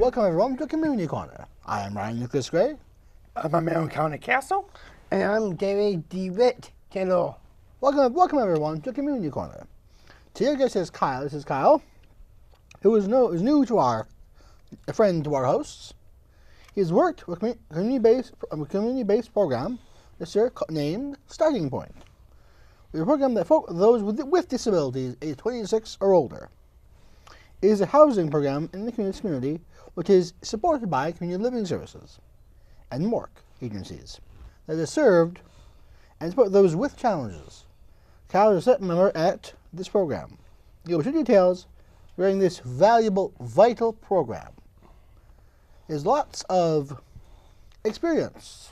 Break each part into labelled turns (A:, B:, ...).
A: welcome everyone to Community Corner. I am Ryan Nicholas Gray.
B: I'm Maryland County Castle.
C: And I'm DeWitt. Hello.
A: Welcome everyone to Community Corner. Today our guest is Kyle. This is Kyle, who is new to a friend to our hosts. He's worked with a community-based program this year named Starting Point. It's a program that those with disabilities age 26 or older. It is a housing program in the community which is supported by community living services and work agencies that is served and support those with challenges. Kyle is a set member at this program. You'll see details regarding this valuable, vital program. There's lots of experience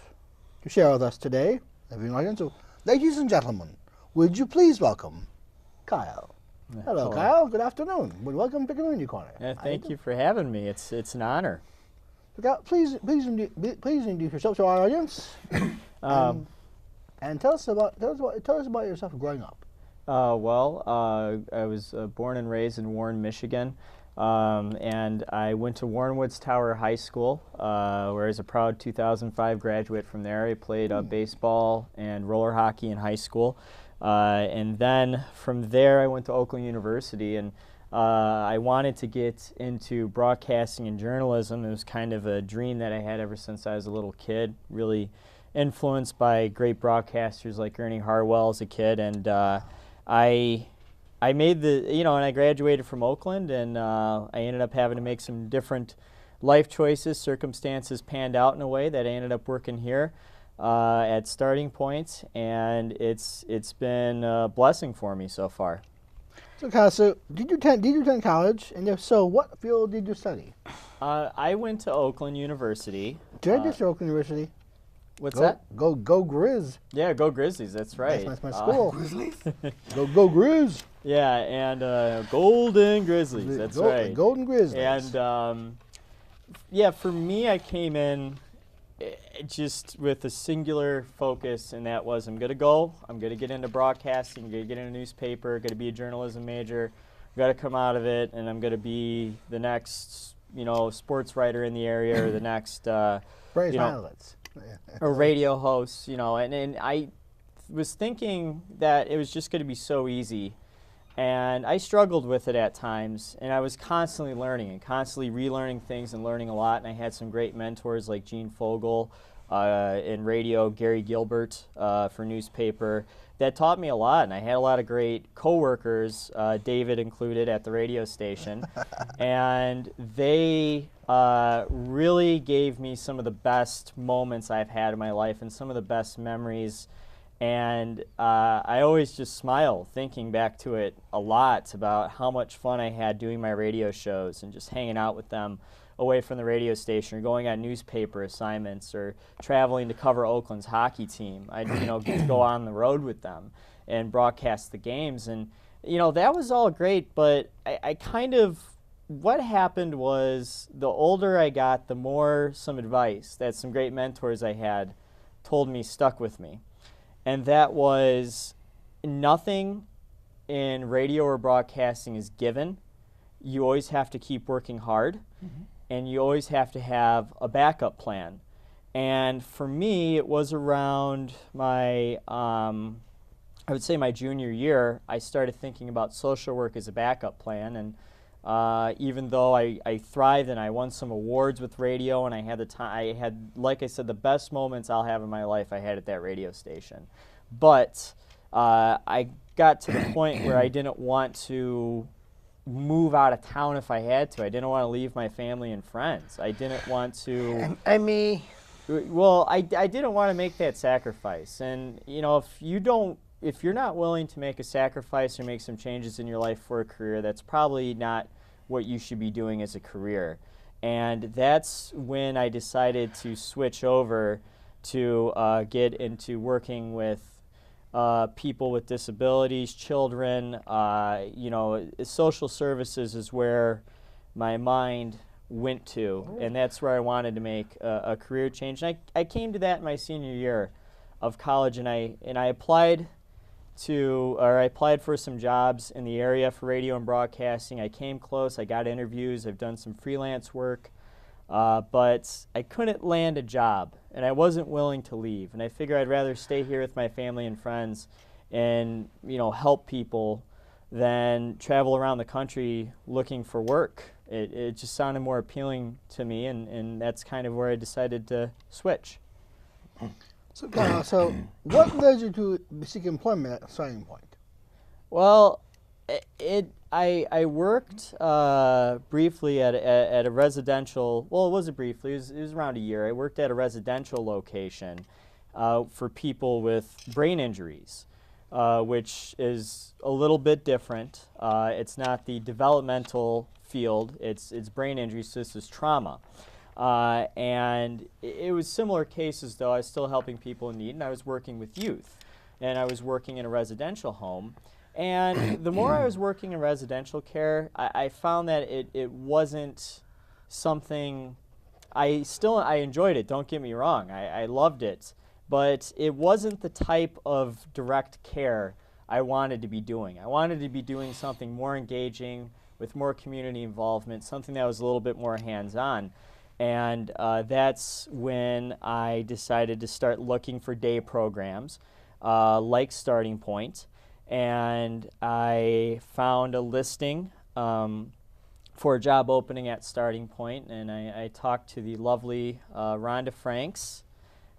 A: to share with us today, So, ladies and gentlemen, would you please welcome Kyle? Hello, Kyle. Good afternoon. Welcome to Community Corner.
D: Thank you for having me. It's an honor.
A: Please introduce yourself to our audience, and tell us about yourself growing up.
D: I was born and raised in Warren, Michigan, and I went to Warren Woods Tower High School, where I was a proud 2005 graduate from there. I played baseball and roller hockey in high school. And then from there I went to Oakland University, and I wanted to get into broadcasting and journalism. It was kind of a dream that I had ever since I was a little kid, really influenced by great broadcasters like Ernie Harwell as a kid. And I made and I graduated from Oakland, and I ended up having to make some different life choices. Circumstances panned out in a way that I ended up working here at Starting Point, and it's been a blessing for me so far.
A: So, Kyle, did you attend college? And if so, what field did you study?
D: I went to Oakland University.
A: Did I just Oakland University?
D: What's that?
A: Go Grizz.
D: Yeah, go Grizzlies. That's right.
A: That's my school.
B: Grizzlies?
A: Go Grizz.
D: Yeah, and Golden Grizzlies. That's right.
A: Golden Grizzlies.
D: And for me, I came in just with a singular focus, and that was I'm going to get into broadcasting, I'm going to get in a newspaper, going to be a journalism major, got to come out of it, and I'm going to be the next, sports writer in the area, or the next, or radio host, and I was thinking that it was just going to be so easy. And I struggled with it at times, and I was constantly learning and constantly relearning things and learning a lot. And I had some great mentors like Gene Fogel in radio, Gary Gilbert for newspaper, that taught me a lot. And I had a lot of great coworkers, David included, at the radio station. And they really gave me some of the best moments I've had in my life and some of the best memories. And I always just smile thinking back to it a lot about how much fun I had doing my radio shows and just hanging out with them away from the radio station, or going on newspaper assignments, or traveling to cover Oakland's hockey team. I'd get to go on the road with them and broadcast the games. And that was all great, but I kind of, what happened was, the older I got, the more some advice that some great mentors I had told me stuck with me. And that was, nothing in radio or broadcasting is given. You always have to keep working hard, and you always have to have a backup plan. And for me, it was around my, I would say my junior year, I started thinking about social work as a backup plan. And even though I thrived and I won some awards with radio, and I had, like I said, the best moments I'll have in my life I had at that radio station. But I got to the point where I didn't want to move out of town if I had to. I didn't want to leave my family and friends. I didn't want to. I didn't want to make that sacrifice. And if you're not willing to make a sacrifice or make some changes in your life for a career, that's probably not what you should be doing as a career. And that's when I decided to switch over to get into working with people with disabilities, children. Social services is where my mind went to, and that's where I wanted to make a career change. And I came to that in my senior year of college, and I applied for some jobs in the area for radio and broadcasting. I came close. I got interviews. I've done some freelance work. but I couldn't land a job, and I wasn't willing to leave. And I figured I'd rather stay here with my family and friends and, help people than travel around the country looking for work. It just sounded more appealing to me, and that's kind of where I decided to switch.
A: So, Kyle, so what led you to seek employment at Starting Point?
D: Well, I worked briefly at a residential. Well, it wasn't briefly. It was around a year. I worked at a residential location for people with brain injuries, which is a little bit different. It's not the developmental field. It's brain injuries. So this is trauma. And it was similar cases, though. I was still helping people in need, and I was working with youth, and I was working in a residential home. And the more I was working in residential care, I found that it wasn't something. I enjoyed it, don't get me wrong. I loved it. But it wasn't the type of direct care I wanted to be doing. I wanted to be doing something more engaging, with more community involvement, something that was a little bit more hands-on. And that's when I decided to start looking for day programs like Starting Point. And I found a listing for a job opening at Starting Point, and I talked to the lovely Rhonda Franks.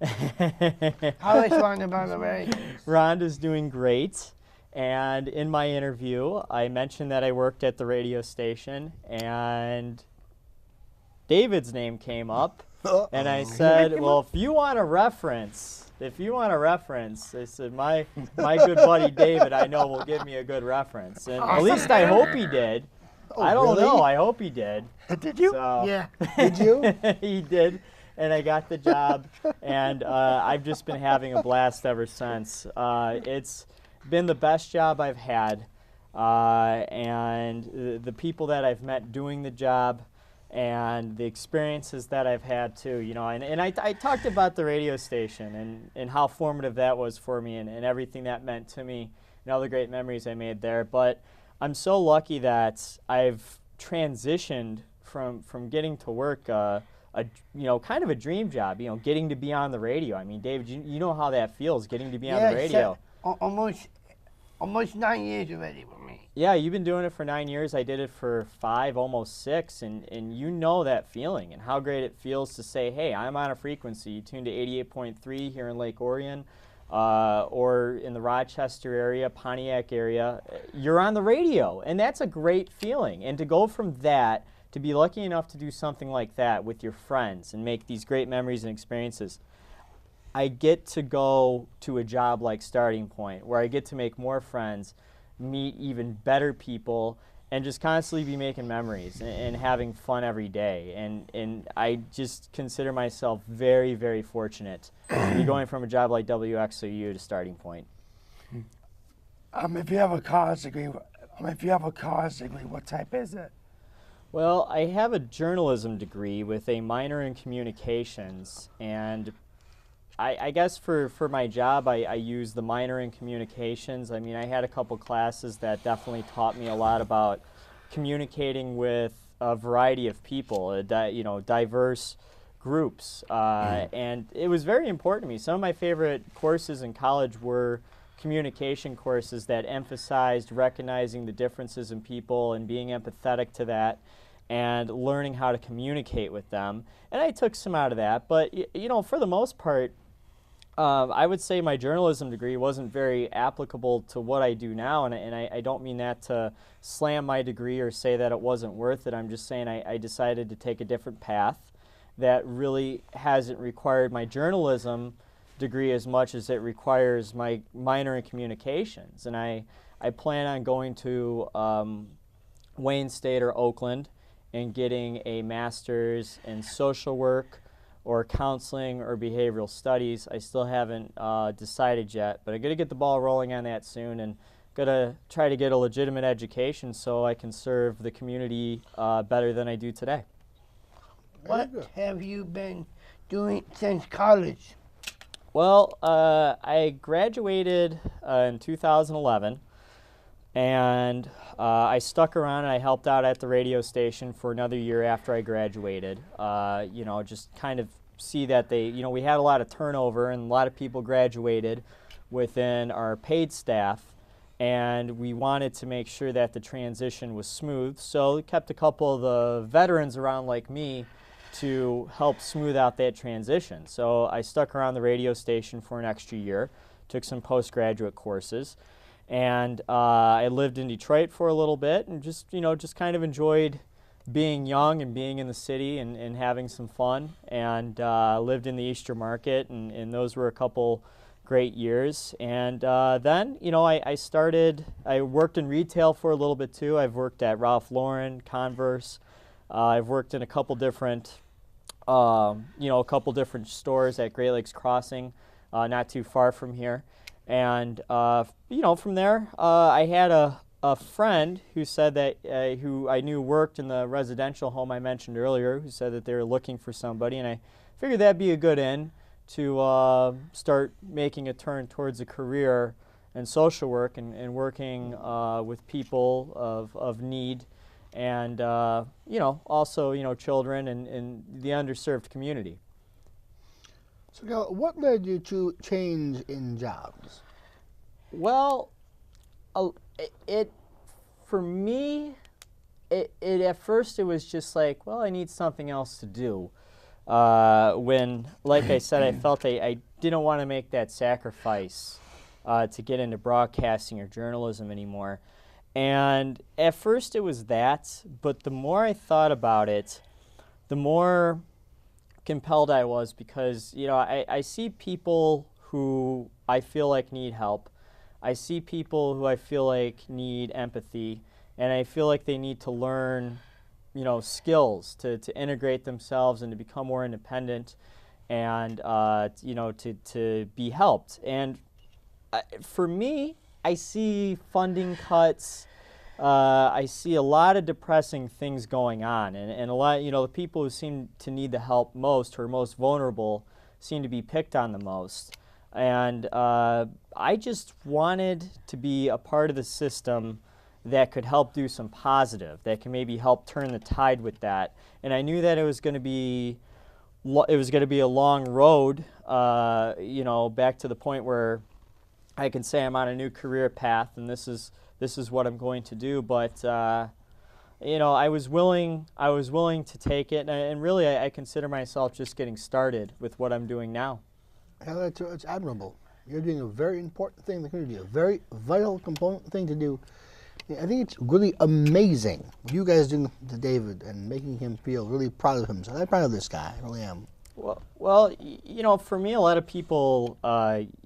C: How is Rhonda, by the way?
D: Rhonda's doing great. And in my interview, I mentioned that I worked at the radio station, and David's name came up, and I said, well, if you want a reference, I said, my good buddy David, I know, will give me a good reference. And at least I hope he did.
A: Oh,
D: I don't
A: really?
D: know. I hope he did.
B: Did you?
D: So,
C: Yeah.
A: Did you?
D: He did, and I got the job, and I've just been having a blast ever since. It's been the best job I've had, and the people that I've met doing the job, and the experiences that I've had too, and I talked about the radio station and how formative that was for me and everything that meant to me and all the great memories I made there. But I'm so lucky that I've transitioned from getting to work kind of a dream job, getting to be on the radio. I mean, David, you know how that feels, getting to be on the radio.
C: Almost 9 years already with me.
D: Yeah, you've been doing it for 9 years. I did it for 5, almost 6, and you know that feeling and how great it feels to say, hey, I'm on a frequency. You tuned to 88.3 here in Lake Orion or in the Rochester area, Pontiac area. You're on the radio, and that's a great feeling. And to go from that to be lucky enough to do something like that with your friends and make these great memories and experiences, I get to go to a job like Starting Point where I get to make more friends, meet even better people, and just constantly be making memories and having fun every day. And I just consider myself very, very fortunate to be going from a job like WXOU to Starting Point.
B: If you have a college degree, what type is it?
D: Well, I have a journalism degree with a minor in communications, and I guess for my job, I use the minor in communications. I mean, I had a couple classes that definitely taught me a lot about communicating with a variety of people, diverse groups, and it was very important to me. Some of my favorite courses in college were communication courses that emphasized recognizing the differences in people and being empathetic to that and learning how to communicate with them. And I took some out of that, but for the most part, I would say my journalism degree wasn't very applicable to what I do now, and I don't mean that to slam my degree or say that it wasn't worth it. I'm just saying I decided to take a different path that really hasn't required my journalism degree as much as it requires my minor in communications. And I plan on going to Wayne State or Oakland and getting a master's in social work or counseling or behavioral studies. I still haven't decided yet, but I'm going to get the ball rolling on that soon and going to try to get a legitimate education so I can serve the community better than I do today.
C: What have you been doing since college?
D: Well, I graduated in 2011, And I stuck around and I helped out at the radio station for another year after I graduated. You know, just kind of see that we had a lot of turnover and a lot of people graduated within our paid staff, and we wanted to make sure that the transition was smooth. So we kept a couple of the veterans around like me to help smooth out that transition. So I stuck around the radio station for an extra year, took some postgraduate courses, and I lived in Detroit for a little bit and just kind of enjoyed being young and being in the city and having some fun, and lived in the Easter Market, and those were a couple great years. And then, I worked in retail for a little bit too. I've worked at Ralph Lauren, Converse. I've worked in a couple different stores at Great Lakes Crossing, not too far from here. And, from there, I had a friend who said that, who I knew worked in the residential home I mentioned earlier, who said that they were looking for somebody, and I figured that'd be a good in to start making a turn towards a career in social work and working with people of need, and also children and the underserved community.
A: So, Cal, what led you to change in jobs?
D: Well, for me, at first it was just like, well, I need something else to do. When, like I said, I felt I didn't want to make that sacrifice to get into broadcasting or journalism anymore. And at first it was that, but the more I thought about it, the more compelled I was, because I see people who I feel like need help. I see people who I feel like need empathy, and I feel like they need to learn skills to integrate themselves and to become more independent, and to be helped. And for me, I see funding cuts. I see a lot of depressing things going on, and a lot, the people who seem to need the help most, who are most vulnerable, seem to be picked on the most. And I just wanted to be a part of the system that could help do some positive, that can maybe help turn the tide with that. And I knew that it was going to be a long road, back to the point where I can say I'm on a new career path, and this is what I'm going to do. But I was willing to take it, and really I consider myself just getting started with what I'm doing now.
A: Well, it's admirable. You're doing a very important thing in the community, a very vital component thing to do. I think it's really amazing what you guys doing to David and making him feel really proud of himself. I'm proud of this guy. I really am.
D: Well, for me, a lot of people,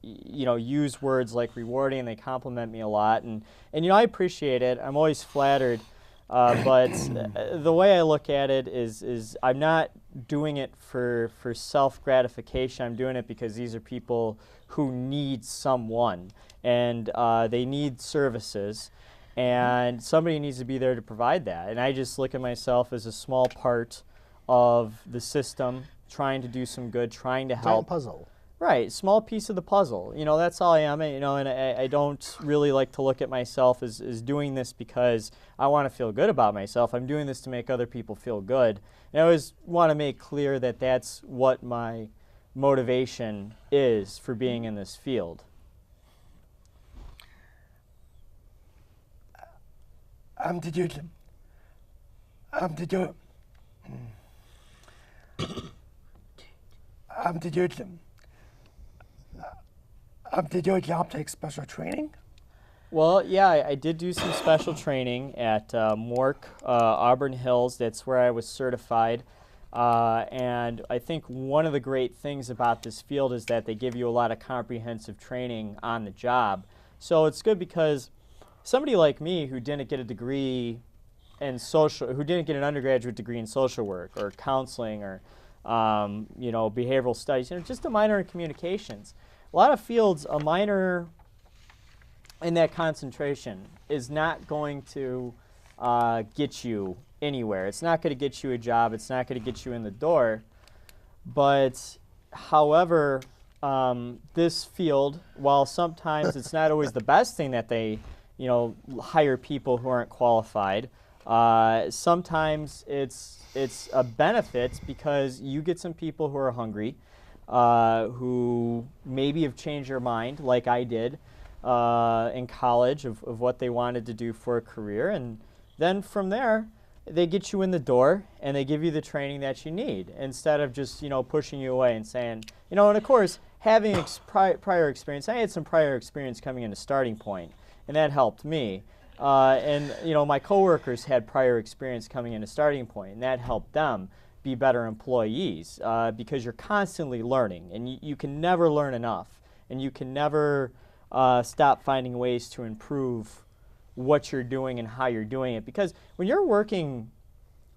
D: use words like rewarding, and they compliment me a lot, and I appreciate it. I'm always flattered, but the way I look at it is I'm not doing it for self-gratification. I'm doing it because these are people who need someone, and they need services, and somebody needs to be there to provide that. And I just look at myself as a small part of the system, trying to do some good, trying to help.
A: Giant puzzle.
D: Right, small piece of the puzzle. That's all I am. And I don't really like to look at myself as doing this because I want to feel good about myself. I'm doing this to make other people feel good. And I always want to make clear that that's what my motivation is for being in this field.
B: I'm the dude. Did your job take special training?
D: Well, yeah, I did do some special training at Mork, Auburn Hills. That's where I was certified. And I think one of the great things about this field is that they give you a lot of comprehensive training on the job. So it's good because somebody like me who didn't get a degree in who didn't get an undergraduate degree in social work or counseling or behavioral studies, just a minor in communications. A lot of fields, a minor in that concentration is not going to get you anywhere. It's not going to get you a job. It's not going to get you in the door. But, however, this field, while sometimes it's not always the best thing that they, hire people who aren't qualified. Sometimes it's a benefit because you get some people who are hungry, who maybe have changed their mind, like I did in college, of what they wanted to do for a career. And then from there, they get you in the door and they give you the training that you need, instead of just pushing you away and saying, and of course, having prior experience. I had some prior experience coming into Starting Point, and that helped me. And my coworkers had prior experience coming into Starting Point, and that helped them be better employees, because you're constantly learning, and you can never learn enough, and you can never stop finding ways to improve what you're doing and how you're doing it. Because when you're working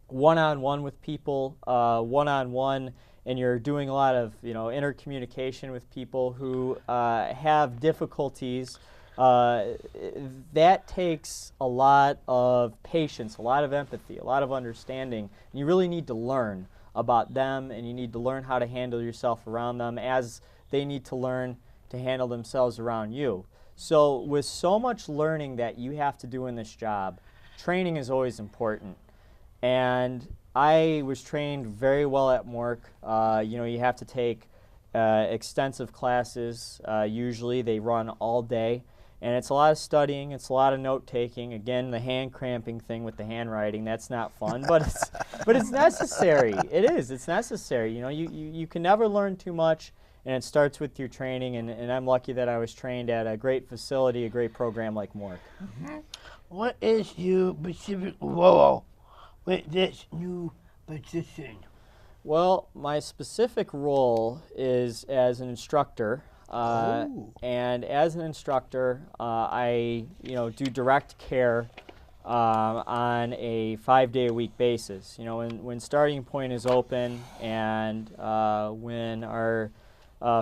D: one-on-one with people, one-on-one, and you're doing a lot of intercommunication with people who have difficulties, that takes a lot of patience, a lot of empathy, a lot of understanding. And you really need to learn about them, and you need to learn how to handle yourself around them as they need to learn to handle themselves around you. So with so much learning that you have to do in this job, training is always important. And I was trained very well at MORC. You have to take extensive classes. Usually they run all day. And it's a lot of studying, it's a lot of note-taking. Again, the hand cramping thing with the handwriting, that's not fun, but it's necessary. It is, it's necessary. You can never learn too much, and it starts with your training, and I'm lucky that I was trained at a great facility, a great program like MORC.
C: Mm-hmm. What is your specific role with this new position?
D: Well, my specific role is as an instructor. And as an instructor, I do direct care on a 5-day-a-week basis. When Starting Point is open, and when our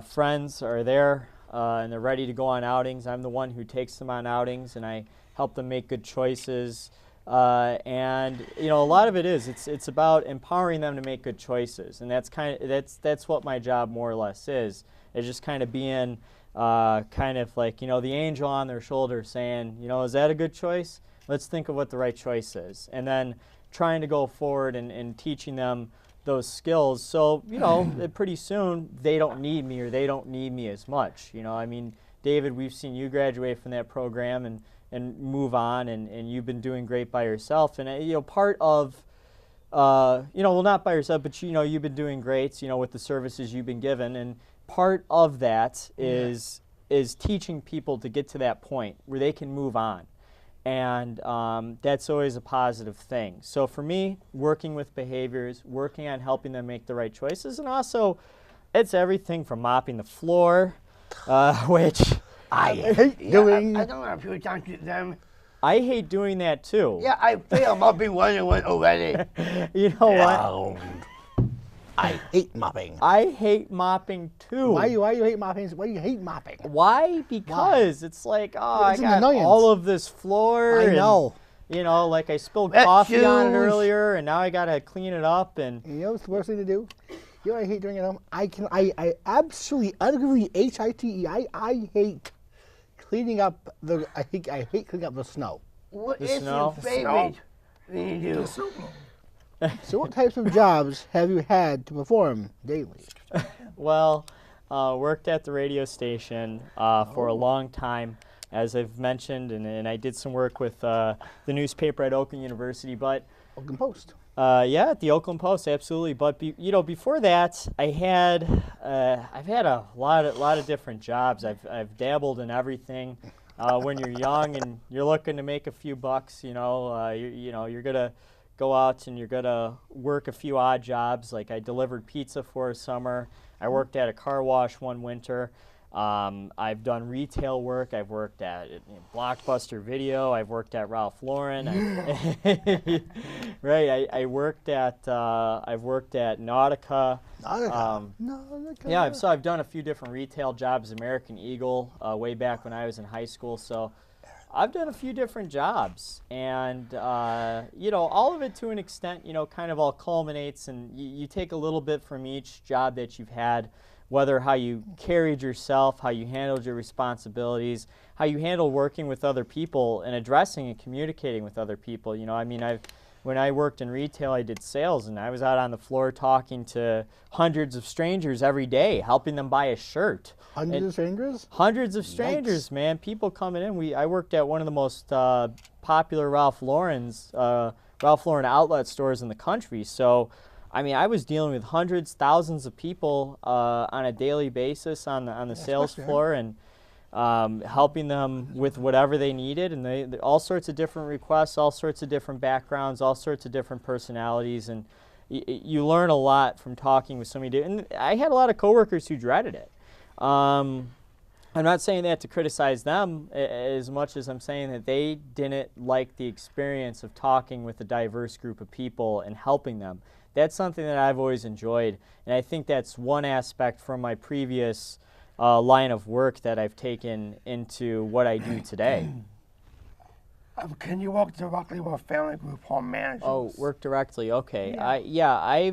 D: friends are there and they're ready to go on outings, I'm the one who takes them on outings, and I help them make good choices. And a lot of it is it's about empowering them to make good choices, and that's what my job more or less is. It's just kind of being kind of like, the angel on their shoulder saying, is that a good choice? Let's think of what the right choice is. And then trying to go forward and teaching them those skills. So, pretty soon they don't need me, or they don't need me as much. David, we've seen you graduate from that program and move on, and you've been doing great by yourself. And, part of, well, not by yourself, but, you've been doing great, with the services you've been given. And part of that is teaching people to get to that point where they can move on, and that's always a positive thing. So for me, working with behaviors, working on helping them make the right choices, and also it's everything from mopping the floor, which
A: I hate doing.
C: I don't know if you were talking to them.
D: I hate doing that too.
C: Yeah, I feel mopping one already.
D: You know what?
A: I hate mopping.
D: I hate mopping too.
A: Why you hate mopping? Why do you hate mopping?
D: Why? Because it's like, I
A: It's an
D: got
A: annoyance.
D: all of this floor.
A: I know.
D: And, like I spilled
C: Wet
D: coffee on it
C: shoes.
D: earlier, and now I gotta clean it up. And
A: You know what's the worst thing to do? You know what I hate doing at home? I absolutely, utterly, H-I-T-E, I hate cleaning up I hate cleaning up the snow.
C: What
D: The
C: is
D: snow?
C: your favorite thing you do?
A: So what types of jobs have you had to perform daily?
D: well, worked at the radio station for a long time, as I've mentioned, and I did some work with the newspaper at Oakland University. But
A: Oakland Post.
D: yeah, at the Oakland Post, absolutely. But before that, I've had a lot of different jobs. I've dabbled in everything. When you're young and you're looking to make a few bucks, you're gonna go out and you're gonna work a few odd jobs. Like I delivered pizza for a summer. I worked at a car wash one winter. I've done retail work. I've worked at Blockbuster Video. I've worked at Ralph Lauren. Right. I've worked at Nautica.
A: Nautica.
D: Yeah. So I've done a few different retail jobs. American Eagle, way back when I was in high school. So I've done a few different jobs, and all of it to an extent, kind of all culminates, and you take a little bit from each job that you've had whether how you carried yourself, how you handled your responsibilities, how you handle working with other people and addressing and communicating with other people. You know, I mean, when I worked in retail, I did sales, and I was out on the floor talking to hundreds of strangers every day, helping them buy a shirt.
A: Hundreds of strangers?
D: Hundreds of strangers,
A: Yikes.
D: man. People coming in. I worked at one of the most popular Ralph Lauren outlet stores in the country. So, I mean, I was dealing with hundreds, thousands of people on a daily basis on the sales floor, and helping them with whatever they needed, and they all sorts of different requests, all sorts of different backgrounds, all sorts of different personalities, and you learn a lot from talking with so many. And I had a lot of coworkers who dreaded it. I'm not saying that to criticize them as much as I'm saying that they didn't like the experience of talking with a diverse group of people and helping them. That's something that I've always enjoyed, and I think that's one aspect from my previous line of work that I've taken into what I do today.
B: Can you work directly with family group home managers?
D: Oh, work directly. Okay.
B: Yeah.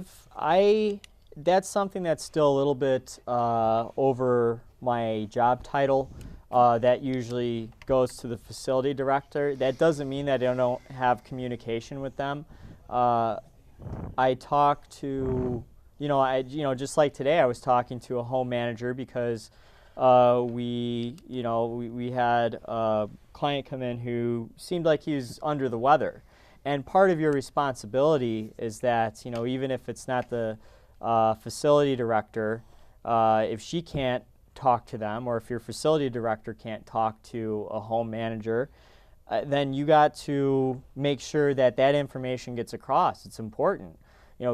D: That's something that's still a little bit over my job title. That usually goes to the facility director. That doesn't mean that I don't have communication with them. I talk to, just like today, I was talking to a home manager because we had a client come in who seemed like he was under the weather. And part of your responsibility is that, even if it's not the facility director, if she can't talk to them, or if your facility director can't talk to a home manager, then you got to make sure that that information gets across. It's important.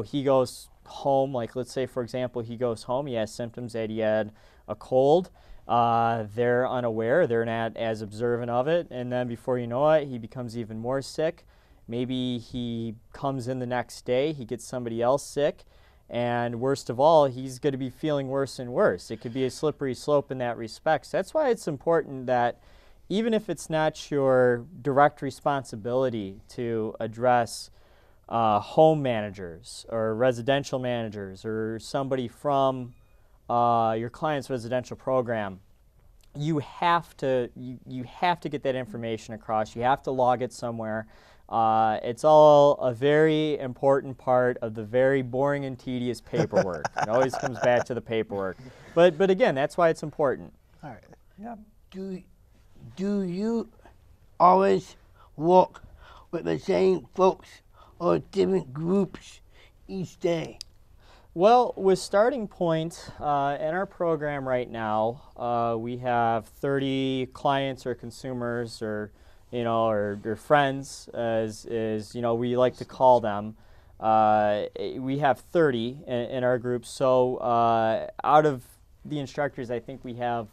D: He goes home, like let's say, for example, he goes home, he has symptoms that he had a cold. They're unaware, they're not as observant of it, and then before you know it, he becomes even more sick. Maybe he comes in the next day, he gets somebody else sick, and worst of all, he's going to be feeling worse and worse. It could be a slippery slope in that respect. So that's why it's important that even if it's not your direct responsibility to address home managers or residential managers or somebody from your client's residential program, you have to get that information across. You have to log it somewhere. It's all a very important part of the very boring and tedious paperwork. It always comes back to the paperwork. But again, that's why it's important.
A: All right.
B: Yeah.
C: Do you always work with the same folks or different groups each day?
D: Well, with Starting Point, in our program right now, we have 30 clients or consumers or friends, as we like to call them. We have 30 in our group. So out of the instructors, I think we have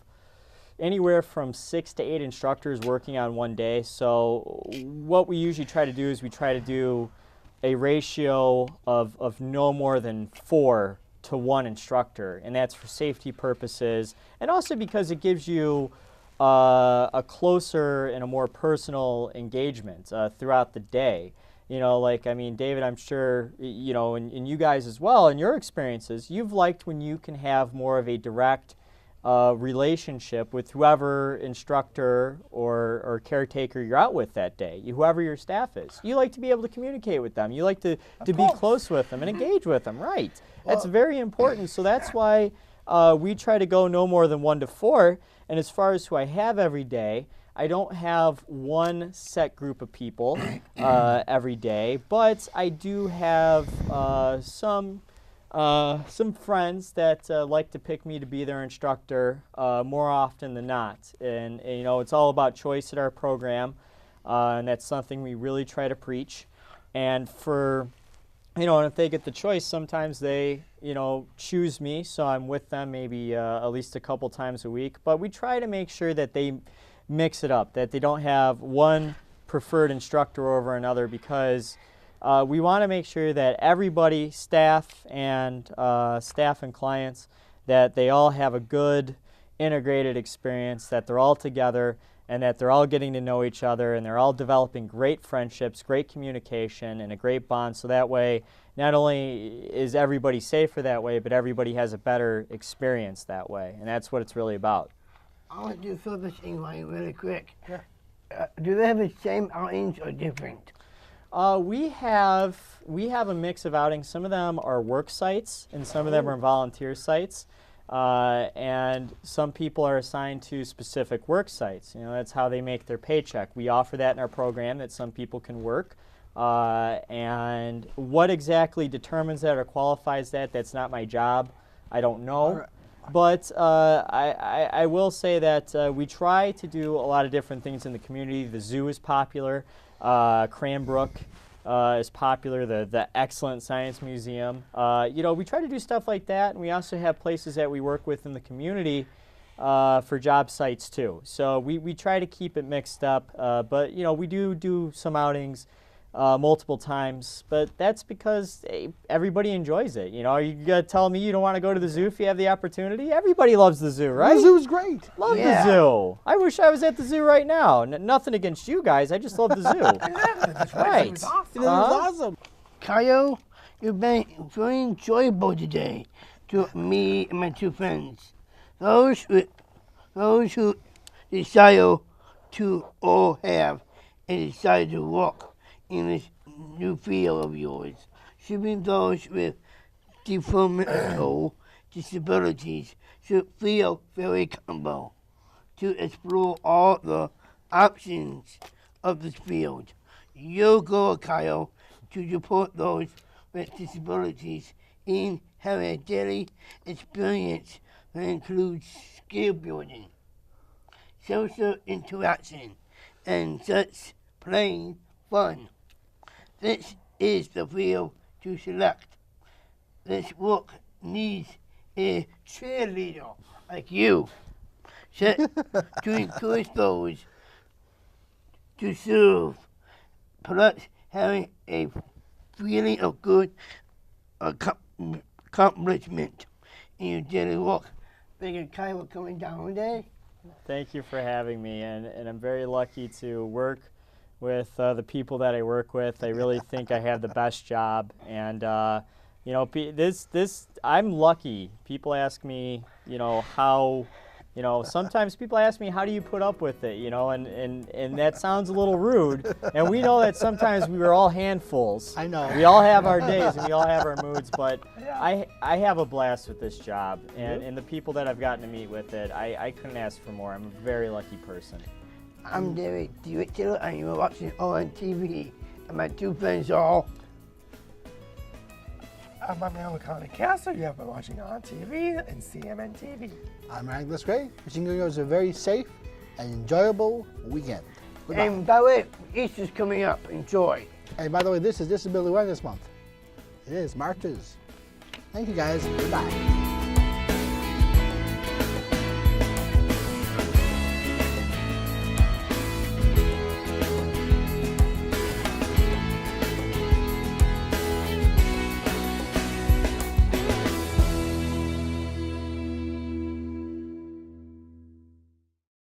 D: anywhere from 6 to 8 instructors working on one day. So what we usually try to do is we try to do a ratio of no more than 4 to 1 instructor, and that's for safety purposes, and also because it gives you a closer and a more personal engagement throughout the day. David, I'm sure, and you guys as well, in your experiences, you've liked when you can have more of a direct relationship with whoever instructor or caretaker you're out with that day, whoever your staff is. You like to be able to communicate with them. You like to be close with them and engage with them, right? That's very important. So that's why we try to go no more than 1 to 4. And as far as who I have every day, I don't have one set group of people every day, but I do have some friends that like to pick me to be their instructor more often than not. And it's all about choice at our program, and that's something we really try to preach. And and if they get the choice, sometimes they, choose me, so I'm with them maybe at least a couple times a week. But we try to make sure that they mix it up, that they don't have one preferred instructor over another, because we want to make sure that everybody, staff and clients, that they all have a good integrated experience, that they're all together, and that they're all getting to know each other, and they're all developing great friendships, great communication, and a great bond. So that way, not only is everybody safer that way, but everybody has a better experience that way, and that's what it's really about.
C: I want to fill this in really quick.
A: Yeah.
C: Do they have the same outings or different?
D: We have a mix of outings. Some of them are work sites, and some of them are volunteer sites. And some people are assigned to specific work sites. That's how they make their paycheck. We offer that in our program, that some people can work. And what exactly determines that or qualifies that, that's not my job. I don't know.
A: Right.
D: But I will say that we try to do a lot of different things in the community. The zoo is popular. Cranbrook is popular, the excellent science museum. We try to do stuff like that, and we also have places that we work with in the community for job sites too. So we try to keep it mixed up, but we do some outings multiple times, but that's because everybody enjoys it. You gotta tell me you don't want to go to the zoo if you have the opportunity. Everybody loves the zoo, right?
A: The zoo's great.
D: Love the zoo. I wish I was at the zoo right now. Nothing against you guys. I just love the zoo. Right.
A: It was awesome.
C: Kyle, you've been very enjoyable today to me and my two friends. Those who desire to all have a desire to walk in this new field of yours should be those with developmental disabilities should feel very comfortable to explore all the options of this field. Your goal, Kyle, to support those with disabilities in having a daily experience that includes skill building, social interaction, and such plain fun. This is the field to select. This work needs a cheerleader like you set to encourage those to serve, plus having a feeling of good accomplishment in your daily work. Thank you, Kyle, for coming down today.
D: Thank you for having me, and I'm very lucky to work with the people that I work with. I really think I have the best job, and I'm lucky. People ask me, how, sometimes people ask me, how do you put up with it, and that sounds a little rude, and we know that sometimes we were all handfuls.
A: I know.
D: We all have our days and we all have our moods, but I have a blast with this job, and the people that I've gotten to meet with it, I couldn't ask for more. I'm a very lucky person.
C: I'm DeWitt, and you're watching ONTV, and my two friends are.
B: I'm Karnig Castle. You have been watching ONTV and CMN TV.
A: I'm Agnes Gray. Wishing you guys a very safe and enjoyable weekend. Goodbye.
C: And by the way, Easter's coming up. Enjoy.
A: And by the way, this is Disability Awareness Month. It is, March is. Thank you guys. Goodbye.